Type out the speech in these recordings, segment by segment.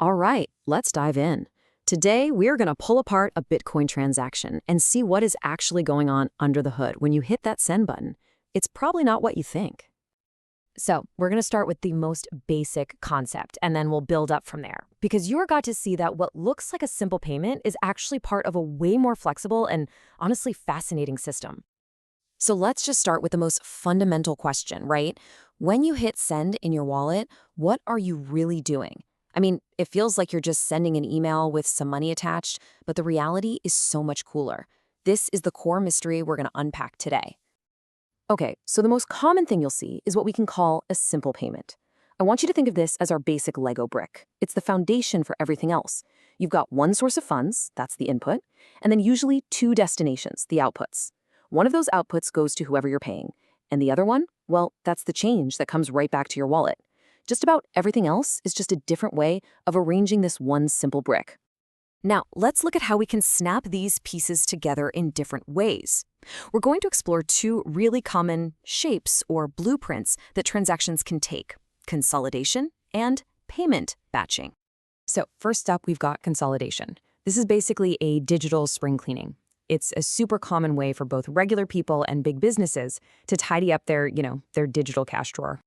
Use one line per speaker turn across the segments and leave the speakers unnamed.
All right, let's dive in. Today, we're going to pull apart a Bitcoin transaction and see what is actually going on under the hood when you hit that send button. It's probably not what you think.
So we're going to start with the most basic concept, and then we'll build up from there. Because you're got to see that what looks like a simple payment is actually part of a way more flexible and honestly fascinating system.
So let's just start with the most fundamental question, right? When you hit send in your wallet, what are you really doing? I mean, it feels like you're just sending an email with some money attached, but the reality is so much cooler. This is the core mystery we're going to unpack today. Okay, so the most common thing you'll see is what we can call a simple payment. I want you to think of this as our basic Lego brick. It's the foundation for everything else. You've got one source of funds, that's the input, and then usually two destinations, the outputs. One of those outputs goes to whoever you're paying, and the other one, well, that's the change that comes right back to your wallet. Just about everything else is just a different way of arranging this one simple brick. Now, let's look at how we can snap these pieces together in different ways. We're going to explore two really common shapes or blueprints that transactions can take: consolidation and payment batching. So first up, we've got consolidation. This is basically a digital spring cleaning. It's a super common way for both regular people and big businesses to tidy up their digital cash drawer.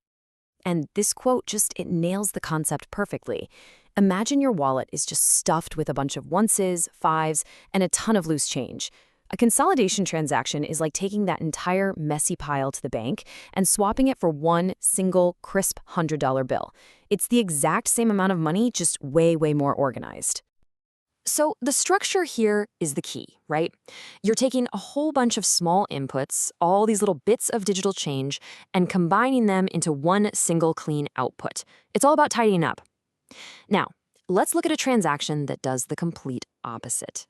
And this quote it nails the concept perfectly. Imagine your wallet is just stuffed with a bunch of onces, fives, and a ton of loose change. A consolidation transaction is like taking that entire messy pile to the bank and swapping it for one single crisp $100 bill. It's the exact same amount of money, just way, way more organized. So the structure here is the key, right? You're taking a whole bunch of small inputs, all these little bits of digital change, and combining them into one single clean output. It's all about tidying up. Now, let's look at a transaction that does the complete opposite.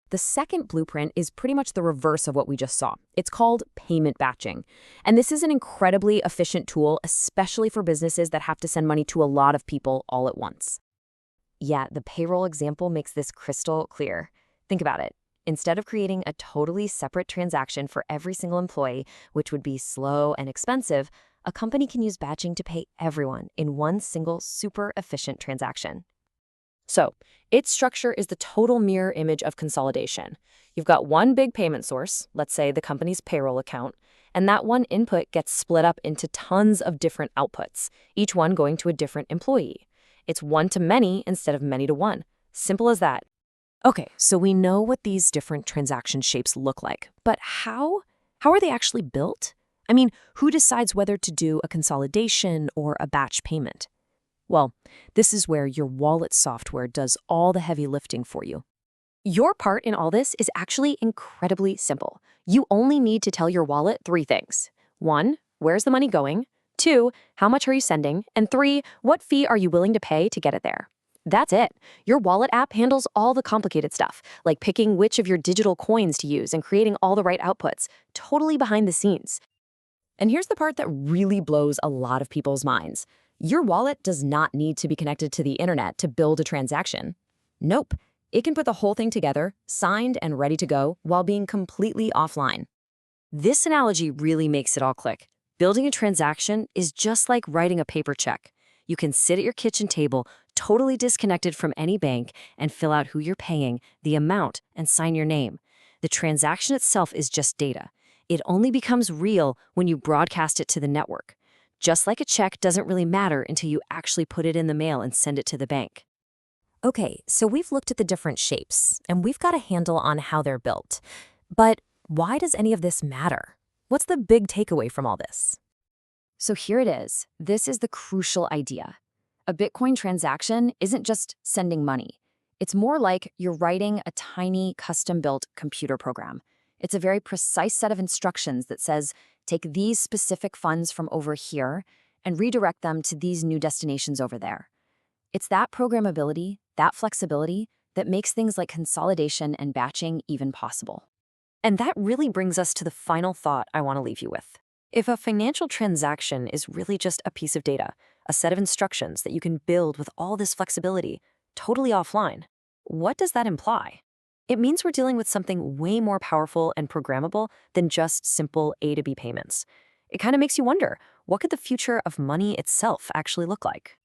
The second blueprint is pretty much the reverse of what we just saw. It's called payment batching. And this is an incredibly efficient tool, especially for businesses that have to send money to a lot of people all at once. Yeah, the payroll example makes this crystal clear. Think about it. Instead of creating a totally separate transaction for every single employee, which would be slow and expensive, a company can use batching to pay everyone in one single super efficient transaction. So, its structure is the total mirror image of consolidation. You've got one big payment source, let's say the company's payroll account, and that one input gets split up into tons of different outputs, each one going to a different employee. It's one to many instead of many to one. Simple as that. Okay, so we know what these different transaction shapes look like, but how are they actually built? I mean, who decides whether to do a consolidation or a batch payment? Well, this is where your wallet software does all the heavy lifting for you. Your part in all this is actually incredibly simple. You only need to tell your wallet three things. 1, where's the money going? 2, how much are you sending? And 3, what fee are you willing to pay to get it there? That's it. Your wallet app handles all the complicated stuff, like picking which of your digital coins to use and creating all the right outputs, totally behind the scenes. And here's the part that really blows a lot of people's minds. Your wallet does not need to be connected to the internet to build a transaction. Nope. It can put the whole thing together, signed and ready to go, while being completely offline. This analogy really makes it all click. Building a transaction is just like writing a paper check. You can sit at your kitchen table, totally disconnected from any bank, and fill out who you're paying, the amount, and sign your name. The transaction itself is just data. It only becomes real when you broadcast it to the network. Just like a check doesn't really matter until you actually put it in the mail and send it to the bank. Okay, so we've looked at the different shapes, and we've got a handle on how they're built. But why does any of this matter? What's the big takeaway from all this? So here it is. This is the crucial idea. A Bitcoin transaction isn't just sending money. It's more like you're writing a tiny custom-built computer program. It's a very precise set of instructions that says, take these specific funds from over here and redirect them to these new destinations over there. It's that programmability, that flexibility, that makes things like consolidation and batching even possible. And that really brings us to the final thought I want to leave you with. If a financial transaction is really just a piece of data, a set of instructions that you can build with all this flexibility, totally offline, what does that imply? It means we're dealing with something way more powerful and programmable than just simple A to B payments. It kind of makes you wonder, what could the future of money itself actually look like?